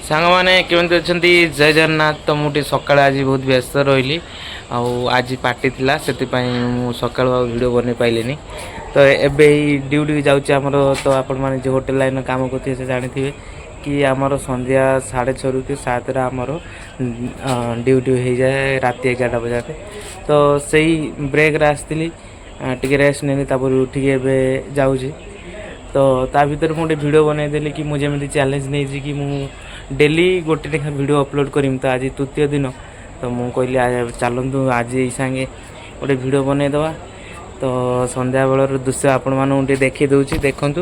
ସାଙ୍ଗମାନେ କେମିତି ଅଛନ୍ତି? ଜୟ ଜଗନ୍ନାଥ। ତ ମୁଁ ଟିକେ ସକାଳେ ଆଜି ବହୁତ ବ୍ୟସ୍ତ ରହିଲି ଆଉ ଆଜି ପାର୍ଟି ଥିଲା, ସେଥିପାଇଁ ମୁଁ ସକାଳୁ ଆଉ ଭିଡ଼ିଓ ବନେଇ ପାଇଲିନି। ତ ଏବେ ଏଇ ଡ୍ୟୁଟିକି ଯାଉଛି ଆମର। ତ ଆପଣମାନେ ଯେଉଁ ହୋଟେଲ ଲାଇନରେ କାମ କରୁଥିବେ ସେ ଜାଣିଥିବେ କି ଆମର ସନ୍ଧ୍ୟା 6:30ରୁ କି 7ରେ ଆମର ଡ୍ୟୁଟି ହେଇଯାଏ ରାତି 11ଟା ପର୍ଯ୍ୟନ୍ତ। ତ ସେଇ ବ୍ରେକ୍ରେ ଆସିଥିଲି, ଟିକେ ରେଷ୍ଟ ନେଲି, ତାପରେ ଉଠିକି ଏବେ ଯାଉଛି। ତ ତା ଭିତରେ ମୁଁ ଗୋଟେ ଭିଡ଼ିଓ ବନେଇଦେଲି କି ମୁଁ ଯେମିତି ଚ୍ୟାଲେଞ୍ଜ ନେଇଛି କି ମୁଁ ଡେଲି ଗୋଟେ ଲେଖା ଭିଡ଼ିଓ ଅପଲୋଡ଼ କରିମି। ତ ଆଜି ତୃତୀୟ ଦିନ, ତ ମୁଁ କହିଲି ଚାଲନ୍ତୁ ଆଜି ଏଇ ସାଙ୍ଗେ ଗୋଟେ ଭିଡ଼ିଓ ବନେଇଦେବା। ତ ସନ୍ଧ୍ୟାବେଳର ଦୃଶ୍ୟ ଆପଣମାନଙ୍କୁ ଟିକେ ଦେଖେଇ ଦେଉଛି, ଦେଖନ୍ତୁ।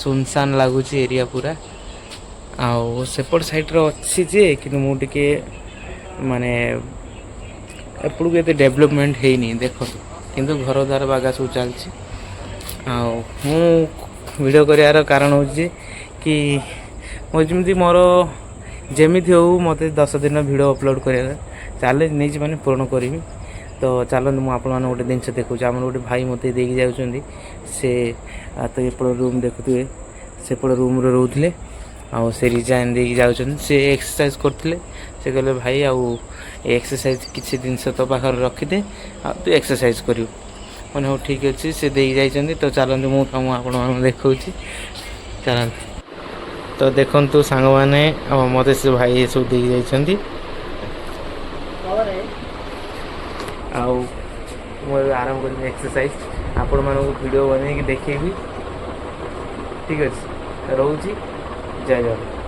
ସୁନସାନ୍ ଲାଗୁଛି ଏରିଆ ପୁରା। ଆଉ ସେପଟ ସାଇଡ଼୍ରେ ଅଛି ଯେ, କିନ୍ତୁ ମୁଁ ଟିକେ ମାନେ ଏପଟକୁ ଏତେ ଡେଭଲପମେଣ୍ଟ ହେଇନି ଦେଖନ୍ତୁ, କିନ୍ତୁ ଘର ଦ୍ୱାର ବାଗା ସବୁ ଚାଲିଛି। ଆଉ ମୁଁ ଭିଡ଼ିଓ କରିବାର କାରଣ ହେଉଛି କି ମୁଁ ଯେମିତି ଯେମିତି ହେଉ ମୋତେ 10 ଦିନ ଭିଡ଼ିଓ ଅପଲୋଡ଼ କରିବାର ଚ୍ୟାଲେଞ୍ଜ ନେଇଛି, ମାନେ ପୂରଣ କରିବି। ତ ଚାଲନ୍ତୁ ମୁଁ ଆପଣମାନଙ୍କୁ ଗୋଟେ ଜିନିଷ ଦେଖାଉଛି। ଆମର ଗୋଟେ ଭାଇ ମୋତେ ଦେଇକି ଯାଉଛନ୍ତି, ସେ ତ ଏପଟ ରୁମ୍ ଦେଖୁଥିବେ, ସେପଟ ରୁମ୍ରେ ରହୁଥିଲେ। ଆଉ ସେ ରିଜାଇନ୍ ଦେଇକି ଯାଉଛନ୍ତି। ସେ ଏକ୍ସରସାଇଜ୍ କରୁଥିଲେ, ସେ କହିଲେ ଭାଇ ଆଉ ଏକ୍ସରସାଇଜ୍ କିଛି ଜିନିଷ ତୋ ପାଖରେ ରଖିଦେ, ଆଉ ତୁ ଏକ୍ସରସାଇଜ୍ କରିବୁ। ମାନେ ହଉ ଠିକ୍ ଅଛି, ସେ ଦେଇକି ଯାଇଛନ୍ତି। ତ ଚାଲନ୍ତୁ ମୁଁ ଆପଣମାନଙ୍କୁ ଦେଖାଉଛି, ଚାଲନ୍ତୁ। ତ ଦେଖନ୍ତୁ ସାଙ୍ଗମାନେ, ମୋତେ ସେ ଭାଇ ଏସବୁ ଦେଇକି ଯାଇଛନ୍ତି। ଆଉ ମୁଁ ଏବେ ଆରମ୍ଭ କରିବି ଏକ୍ସରସାଇଜ୍, ଆପଣମାନଙ୍କୁ ଭିଡ଼ିଓ ବନେଇକି ଦେଖେଇବି। ଠିକ୍ ଅଛି, ରହୁଛି। ଜୟ ଜଗନ୍ନାଥ।